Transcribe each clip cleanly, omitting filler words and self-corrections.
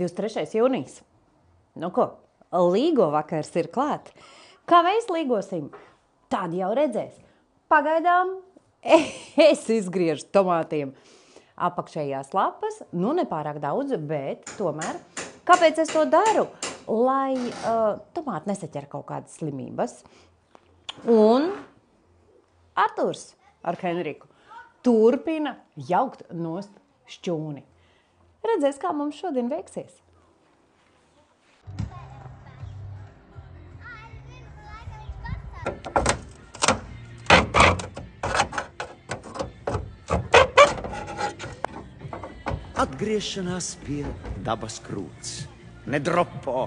23. jūnijas. Nu ko, līgo vakars ir klāt. Kā mēs līgosim? Tad jau redzēs. Pagaidām es izgriežu tomātiem apakšējās lapas. Nu, nepārāk daudz, bet tomēr. Kāpēc es to daru? Lai tomāti nesaķer kaut kādas slimības. Un Arturs ar Henriku turpina jaukt nost šķūni. Redzēs, kā mums šodien veiksies. Atgriešanās pie dabas krūts. Ne dropo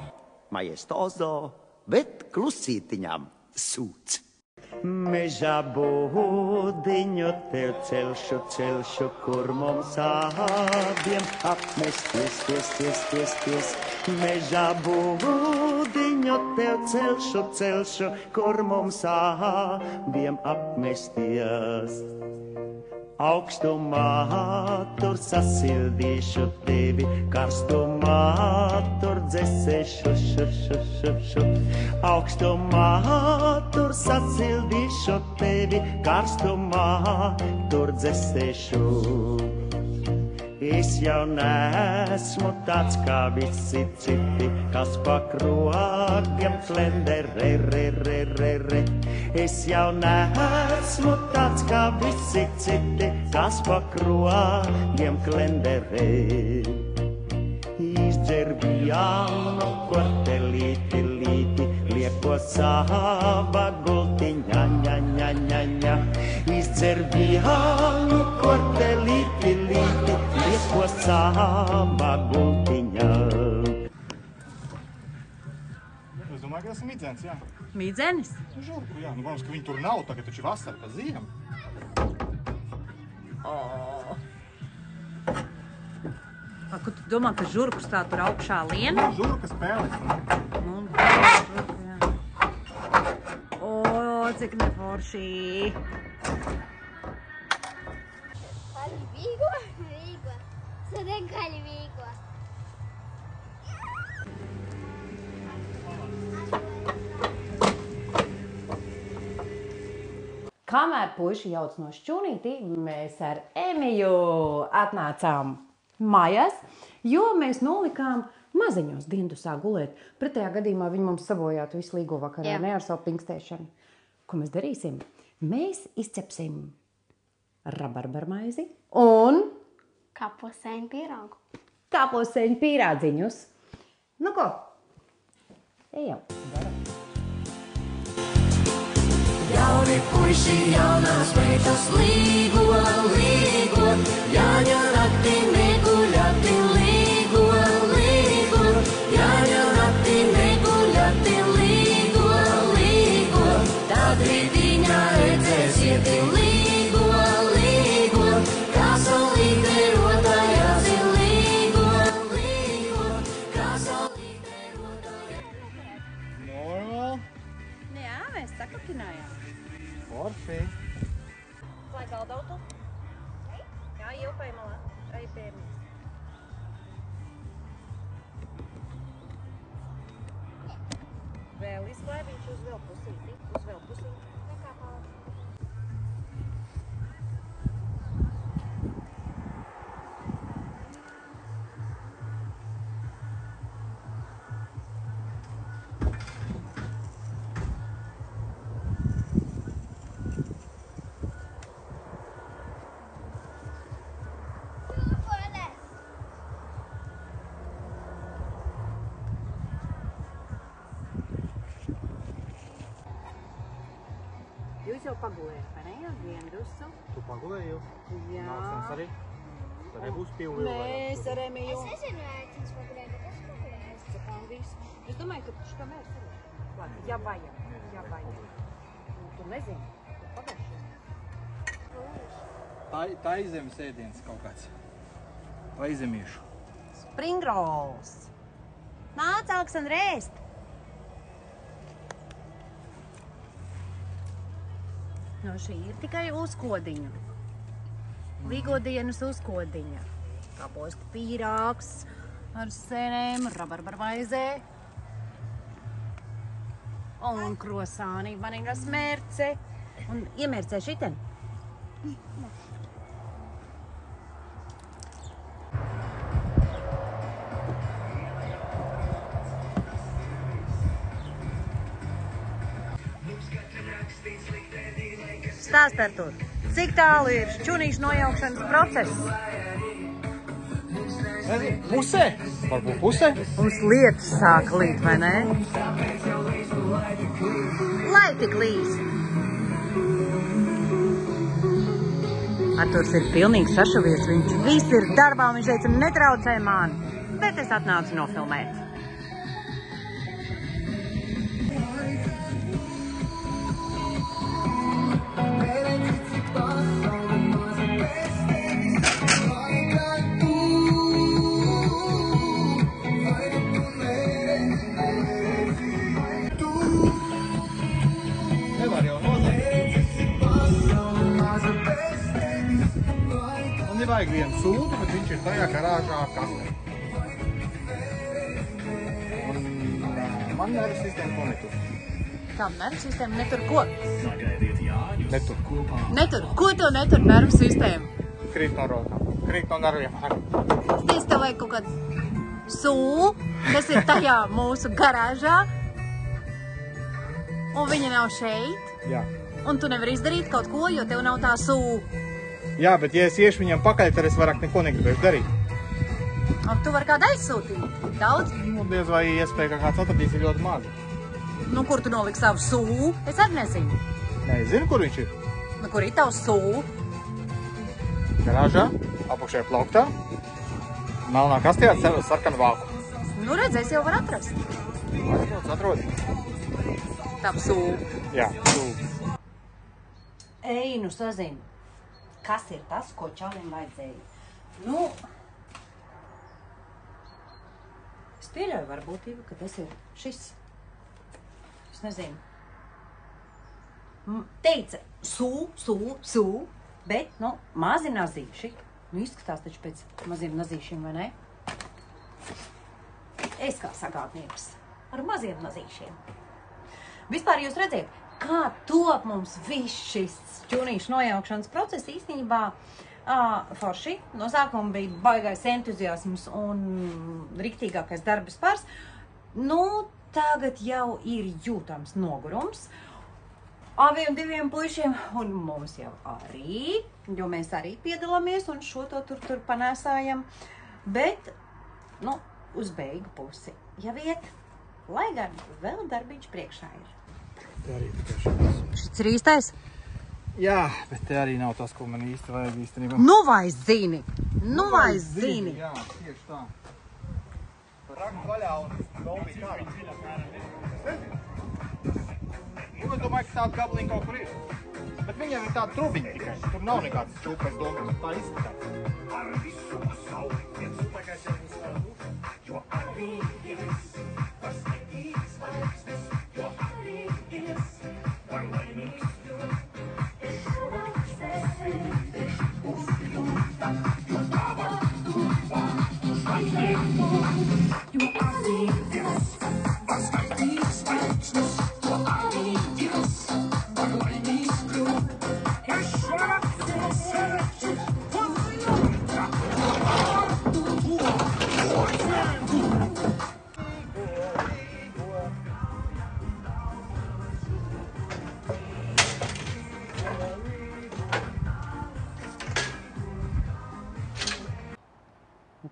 majestozo, bet klusītiņām sūc. Mežā būdiņu tev celšu, kur mums abiem apmesties. Mežā būdiņu tev celšu, kur mums abiem apmesties. Augstumā tur sasildīšu tevi, karstumā tur dzēsēšu. Augstumā tur sasildīšu tevi, karstumā tur dzēsēšu. Es jau neesmu tāds kā visi citi, kas pa krogiem klender, re. Es jau neesmu tāds kā visi citi, kas pa krogiem klender, re. Izdzer vienu kortelīti, lieko sava gultiņa, ņa. Izdzer vienu kortelīti, lieko sava gultiņa. Es domāju, ka tas ir midzenis, jā. Midzenis? Žurku, jā. Nu, ka viņi tur nav, tagad taču vasara, pa ziemu. Ko tu domā, ka žurkus tā tur augšā lien? Nu, žurka spēles. Nu, žurka, jā. O, cik neforši. Vigo. Sodien kaļi Vigo. Kamēr puiši jauc no šķūnītī, mēs ar Emiju atnācām mājās, jo mēs nolikām maziņos diendusā gulēt. Pretējā gadījumā viņi mums sabojātu visu līgo vakarā, ne ar savu pinkstēšanu. Ko mēs darīsim? Mēs izcepsim rabarbarmaizi un Kaposeņu pīrāgu. Kaposeņu pīrādziņus. Nu ko? Ejam, daram. Jauni puiši, jaunās meitas līgo, Jāņa naktī neguļati līgo, Jāņa naktī neguļati līgo, tad rītiņā redzēsiet līgo, kā saulīte rotājās līgo, kā saulīte rotājās. Normāli. Jā, mēs sakakinājām. Forši. Lai galdautu? Jā, ielpai malā. Ai, pēmies. Vēl izklaiviņš uz vēl pusīti. Nekā palāk. Jūs jau pagulējat, vai ne? Jā, diendusu. Tu pagulēji jau? Jā. Nāksens arī? Tad nebūs pilvi jau Mēs ar Emiju. Es nezinu, vai viņš pagulēja, bet es pagulēju. Cepām visu. Es domāju, ka taču kamēr ir klāt. Ja vajag. Tu nezini, tu pagājuši. Taizemes ēdiens kaut kāds. Taizemiešu. Springrolls. Nāc, Aleksandr, ēst. No šī ir tikai uzkodiņa. Līgodienas uzkodiņa. Kapostu pīrāgs, ar sēnēm, rabarbarmaizē un krosāni, vanīgas mērce un iemērcē šiten. Stāst ar to, cik tālu ir šķunīšu nojaukšanas process? Pusē? Varbūt pusē? Mums lietas sāk līt, vai ne? Lai tik līs! Arturs ir pilnīgi sašuvies, viņš viss ir darbā, viņš teica, netraucē mani, bet es atnācu nofilmēt. Nevajag vienu sūdu, bet viņš ir tajā garāžā kastē. Un man nervu sistēma ko netur. Kā nervu sistēma netur ko? Netur kopā. Netur. Ko tev netur nervu sistēma? Krīt no rokām. Krīt no nerviem. Es tev vajag kaut kādu sūlu, kas ir tajā mūsu garāžā. Un viņa nav šeit. Jā. Un tu nevari izdarīt kaut ko, jo tev nav tā sūla. Jā, bet ja es iešu viņam pakaļ, tad es vairāk neko negribēšu darīt. Un tu vari kādu aizsūtīt? Daudz? Nu, diez vai iespēja, ka kāds atradīs ir ļoti mazi. Nu, kur tu noliksi savu sūlu? Es arī nezinu. Nē, es zinu, kur viņš ir. Nu, kur ir tavs sūlu? Garāžā, apakšējā plauktā, melnā kastē ar sarkanu vāku. Nu, redz, es jau varu atrast. Atrod. Tavu sūlu. Jā, sūlu. Ej, nu sazini. Kas ir tas, ko čalim vajadzēja? Nu, es pieļauju varbūtību, ka tas ir šis. Es nezinu. Teica sū, bet, nu, mazi nazīši. Nu, izskatās taču pēc maziem nazīšiem, vai ne? Es kā sagādnieks ar maziem nazīšiem. Vispār jūs redziet, kā top mums viss šis šķunīšu nojaukšanas process īstenībā forši. No sākuma bija baigais entuziasms un riktīgākais darba spārs. Nu, tagad jau ir jūtams nogurums. Abiem diviem puišiem un mums jau arī, jo mēs arī piedalāmies un šo to tur panēsājam. Bet, nu, uz beigu pusi jau iet, lai gan vēl darbiņš priekšā ir. Te arī tikai šis. Šis ir īstais? Jā, bet te arī nav tas, ko man īsti vajag īstenībā. Nu vai zini? Nu vai zini? Jā, tieši tā. Rakt vaļā un dolbīt ārā. Es nezinu. Un es domāju, ka tāda gabaliņa kaut kur ir. Bet viņiem ir tāda trubiņa tikai. Tur nav nekāds čūpais domās. Tā izskatās. Ar visu pasauli viens upēkais jau būs kādu, jo arī tas nekīs vajadzes, jo arī var laimīgs.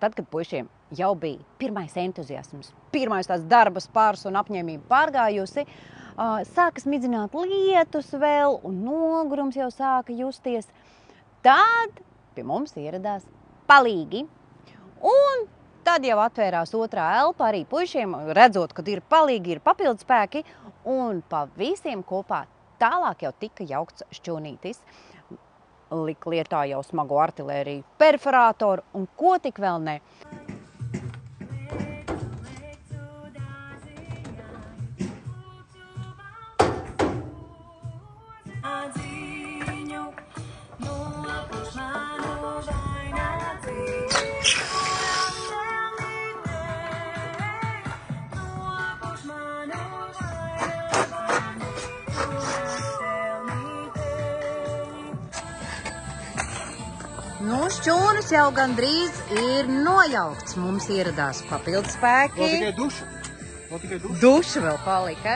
Tad, kad puišiem jau bija pirmais entuziasms, pirmais tās darba spārs un apņēmība pārgājusi, sāka smidzināt lietus vēl un nogurums jau sāka justies, tad pie mums ieradās palīgi. Un tad jau atvērās otrā elpa arī puišiem, redzot, kad ir palīgi, ir papildspēki, un pa visiem kopā tālāk jau tika jaukts šķūnītis. Lika lietā jau smago artilēriju, perforātoru un ko tik vēl ne. Nu, šķūnis jau gandrīz ir nojaukts. Mums ieradās papildu Vēl spēki. tikai duša. Duša vēl palika.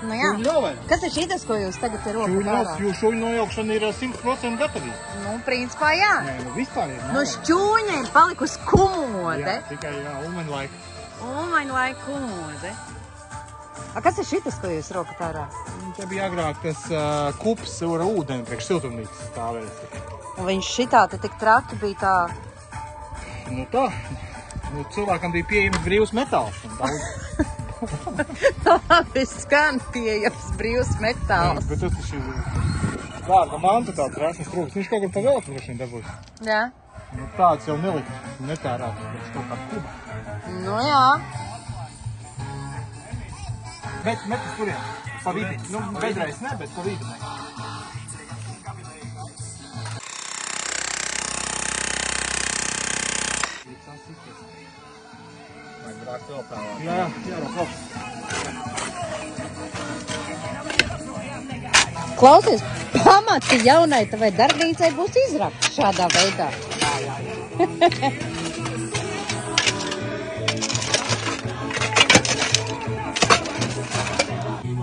Nu jā. Šūņu nav vai? Kas ir šitas, ko jūs tagad ir roku kārā? Šūņu nojaukšana ir 100% gatavība. Nu, principā jā. Nē, nu vispār ir. Nu, šķūņa ir palikusi kumode. Jā, tikai ulmenlaika. Ulmaņlaika kumode. A, kas ir šitas, ko jūs roku kārā? Te bija agrāk tas kups ar ūdeni priekš siltumnīcas stāvēs. Un viņš šitā te tik traki bija tā. Nu tā. Nu, cilvēkam bija pieejams brīvs metāls. Labi skan pieejams brīvs metāls. Bet tas ir dārga manta tāds rēsnes trūks. Viņš kaut kur pa velti droši vien dabūs. Jā. Nu, tāds jau nelika netērāt. Tas kaut kā kuba. Nu jā. Bet metas turien. Pa vidi. Nu, bedreiz ne, bet pa vidi. Vai brākt vēl tālāk? Jā, kaut. Klausies, pamati jaunai tavai darbnīcai būs izrakts šādā veidā.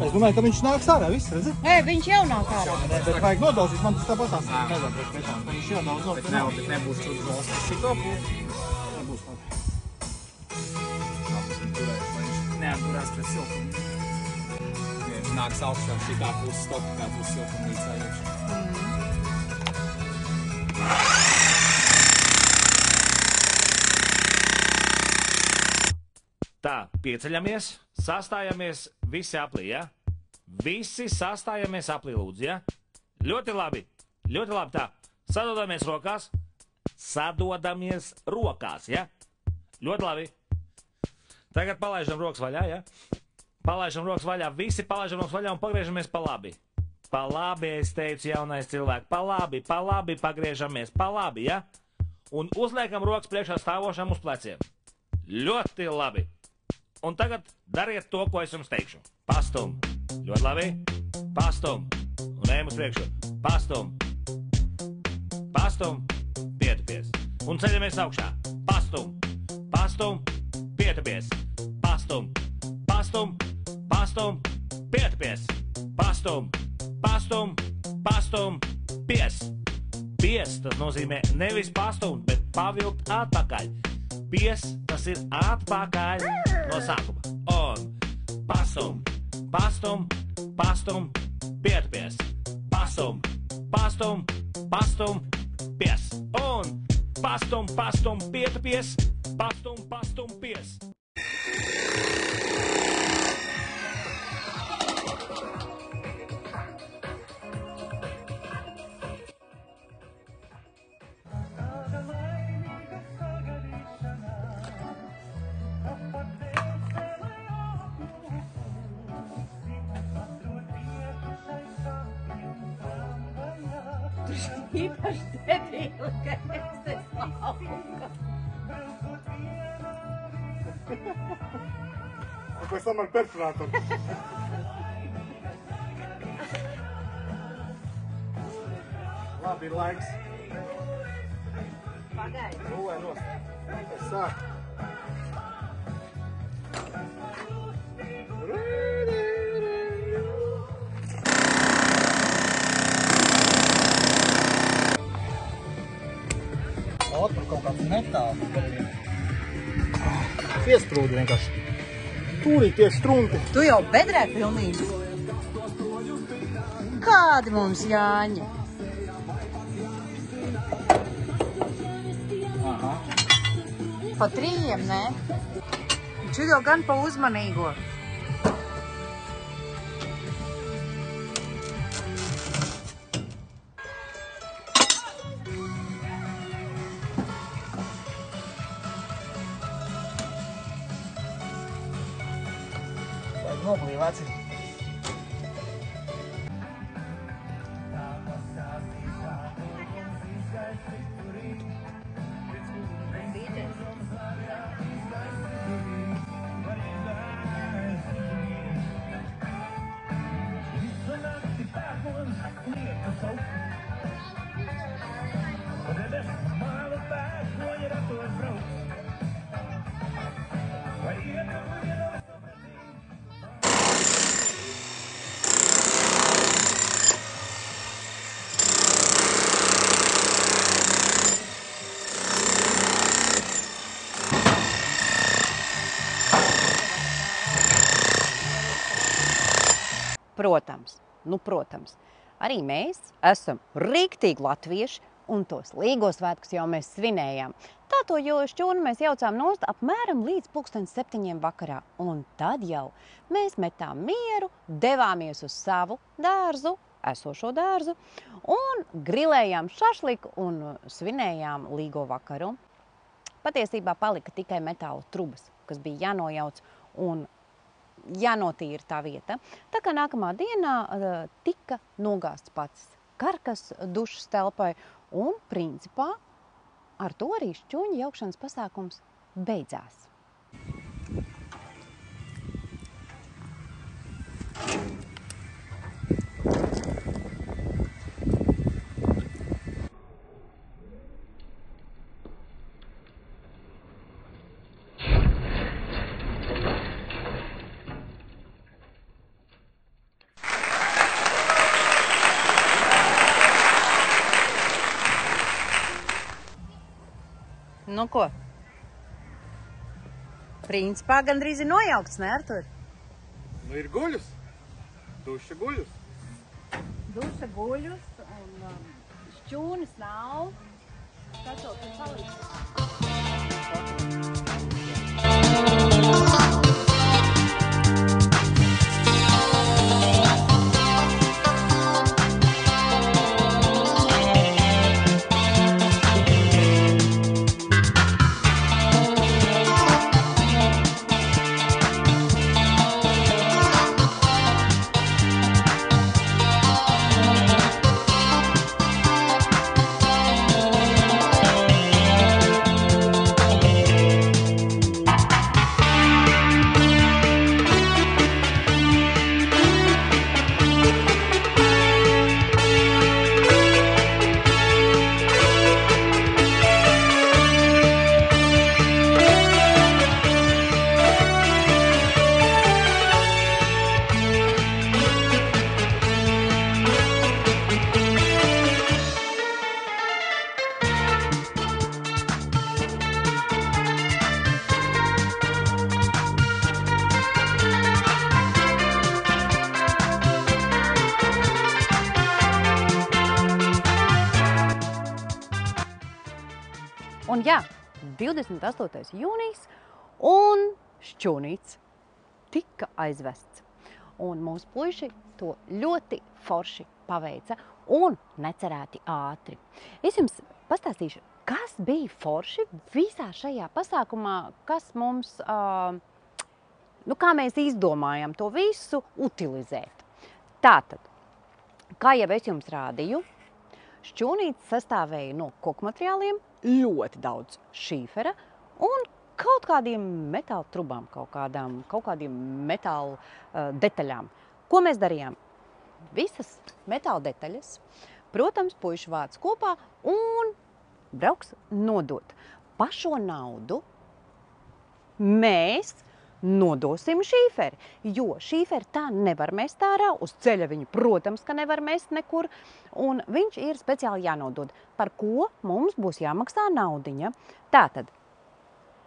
Es domāju, ka viņš nāks ārā, viss, redzi? Nē, viņš jau nav kārā. Bet vajag nodalzīt, man tas tāpat tās nezinu, priekš metāls. Viņš jau daudz nodalzīt. Bet nebūs šūtas valsts. Šito būs. Nebūs labi. Neatturās pret siltumu. Ja viņš nāks augšā, šitā būs stopi, kā būs siltumnīcā iekšā. Tā, pieceļamies, sastājamies visi aplī, ja? Visi sastājamies aplī, lūdzu, ja? Ļoti labi tā. Sadodamies rokās, ja? Ļoti labi. Tagad palaižam rokas vaļā, ja? Palaižam rokas vaļā, visi palaižam rokas vaļā un pagriežamies pa labi. Pa labi, es teicu, jaunais cilvēks, pa labi pagriežamies, pa labi, ja? Un uzliekam rokas priekšā stāvošam uz pleciem. Ļoti labi. Un tagad dariet to, ko es jums teikšu. Pastum. Ļoti labi. Pastum. Un ejam uz priekšu. Pastum. Pastum. Pietupies. Un ceļamies augšā. Pastum. Pastum. Pietupies. Pastum. Pastum. Pastum. Pietupies. Pastum. Pastum. Pastum. Pies. Pies, tas nozīmē nevis pastumt, bet pavilkt atpakaļ. Pies, tas ir atpakaļ no sākuma. Un pastum, pastum, pastum, pietupies. Pastum, pastum, pastum, pies. Un pastum, pastum, pietupies. Pastum, pastum, pies. Īpaši dedīli, ka es te slauka. Un pēc tam ar perforātoru. Labi, ir laiks. Pagaidi. Rulē nost. Es sāku. Tur kaut kāds metāls. Piesprūdi vienkārši. Tūrī tie strunki. Tu jau bedrē pilnīgi. Kādi mums Jāņi? Aha. Pa 3, ne? Viņš jau gan pa uzmanīgo. Noblīvāci. Protams, arī mēs esam riktīgi latvieši, un tos Līgo svētkus jau mēs svinējām. Tā to šķūnu mēs jaucām nost apmēram līdz 7:00 vakarā, un tad jau mēs metām mieru, devāmies uz savu dārzu, esošo dārzu, un grilējām šašliku un svinējām Līgo vakaru. Patiesībā palika tikai metāla trubas, kas bija jānojauc un jānotīra tā vieta. Tā kā nākamā dienā tika nogāsts pats karkas dušas telpai un, principā, ar to arī šķūņu jaukšanas pasākums beidzās. Nu ko? Principā gandrīz ir nojaukts, ne, Artur? Nu ir guļus. Duša guļus. Duša guļus un šķūnis nav. Kas vēl tur paliks? Un jā, 28. jūnijas un šķūnīts tika aizvests. Un mūsu puiši to ļoti forši paveica un necerēti ātri. Es jums pastāstīšu, kas bija forši visā šajā pasākumā, kas mums, kā mēs izdomājam to visu utilizēt. Tātad, kā jau es jums rādīju, šķūnītis sastāvēja no koku materiāliem, ļoti daudz šīfera un kaut kādiem metāla trubām, kaut kādiem metāla detaļām. Ko mēs darījām? Visas metāla detaļas, protams, puiši vāc kopā un brauks nodot. Pa šo naudu mēs nodosim šīferi, jo šīferi tā nevar mest ārā, uz ceļa viņu, protams, ka nevar mest nekur, un viņš ir speciāli jānodod, par ko mums būs jāmaksā naudiņa. Tātad,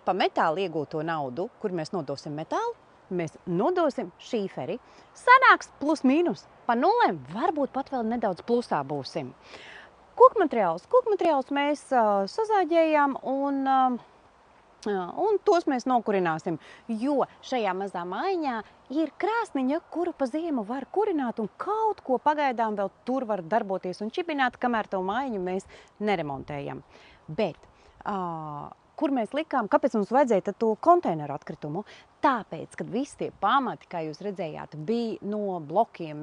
pa metālu iegūto naudu, kur mēs nodosim metālu, mēs nodosim šīferi. Sanāks plus mīnus, pa nulēm, varbūt pat vēl nedaudz plusā būsim. Kokmateriālus mēs sazāģējām un tos mēs nokurināsim, jo šajā mazā mājiņā ir krāsniņa, kuru pa ziemu var kurināt un kaut ko pagaidām vēl tur var darboties un čipināt, kamēr to mājiņu mēs neremontējam. Bet, kur mēs likām, kāpēc mums vajadzēja to konteineru atkritumu? Tāpēc, kad visi tie pamati, kā jūs redzējāt, bija no blokiem,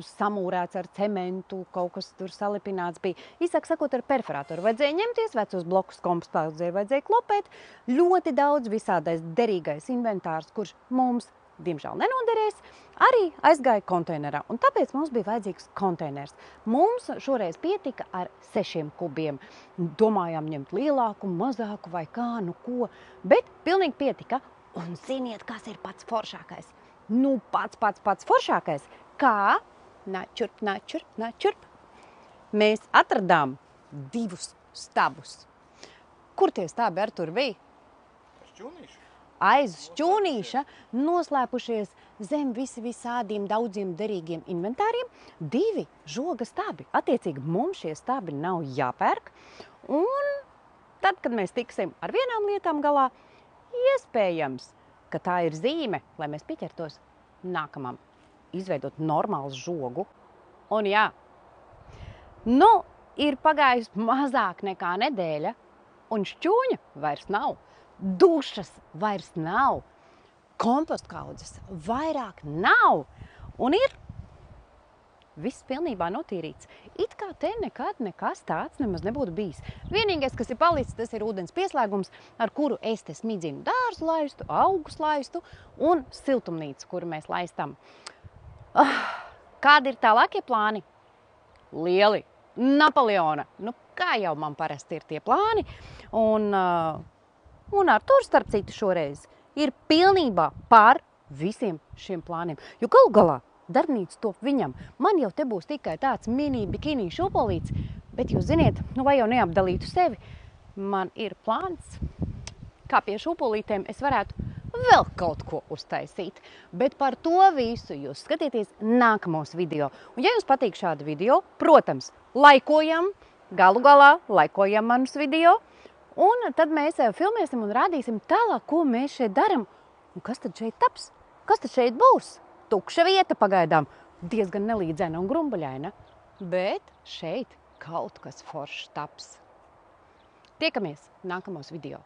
samūrēts ar cementu, kaut kas tur salipināts bija. Īsāk sakot, ar perforātoru vajadzēja ņemties, vecos blokus kompostaudzē vajadzēja klopēt. Ļoti daudz visādais derīgais inventārs, kurš mums diemžēl nenoderēs, arī aizgāja konteinerā. Un tāpēc mums bija vajadzīgs konteiners. Mums šoreiz pietika ar 6 kubiem. Domājām ņemt lielāku, mazāku vai kā, nu ko. Bet pilnīgi pietika. Un ziniet, kas ir pats foršākais? Nu, pats foršākais. Kā? Čurp. Mēs atradām 2 stabus. Kur tie stabi, Artur, bija? Aiz šķūnīša, noslēpušies zem visādiem daudziem derīgiem inventāriem 2 žoga stabi. Attiecīgi mums šie stabi nav jāpērk. Un tad, kad mēs tiksim ar vienām lietām galā, iespējams, ka tā ir zīme, lai mēs pieķertos nākamam, izveidot normālu žogu. Un jā, nu, ir pagājusi mazāk nekā nedēļa, un šķūņa vairs nav. Dušas vairs nav, kompostkaudzes vairāk nav, un ir viss pilnībā notīrīts. It kā te nekad nekas tāds nemaz nebūtu bijis. Vienīgais, kas ir palicis, tas ir ūdens pieslēgums, ar kuru es te smidzinu dārzu laistu, augus laistu un siltumnīcu, kuru mēs laistam. Kādi ir tālākie plāni? Lieli, Napoleona. Nu, kā jau man parasti ir tie plāni. Un Arturs, starp citu, šoreiz ir pilnībā par visiem šiem plāniem. Jo galu galā darbnīca top viņam. Man jau te būs tikai tāds mini bikini šūpolīts, bet jūs ziniet, nu vai jau neapdalītu sevi, man ir plāns, kā pie šūpolītēm es varētu vēl kaut ko uztaisīt. Bet par to visu jūs skatieties nākamos video. Un ja jums patīk šādi video, protams, laikojam, galu galā laikojam manus video. Un tad mēs filmēsim un rādīsim tālāk, ko mēs šeit daram. Un kas tad šeit taps? Kas tad šeit būs? Tukša vieta pagaidām. Diezgan nelīdzena un grumbuļaina. Bet šeit kaut kas foršs taps. Tiekamies nākamos video.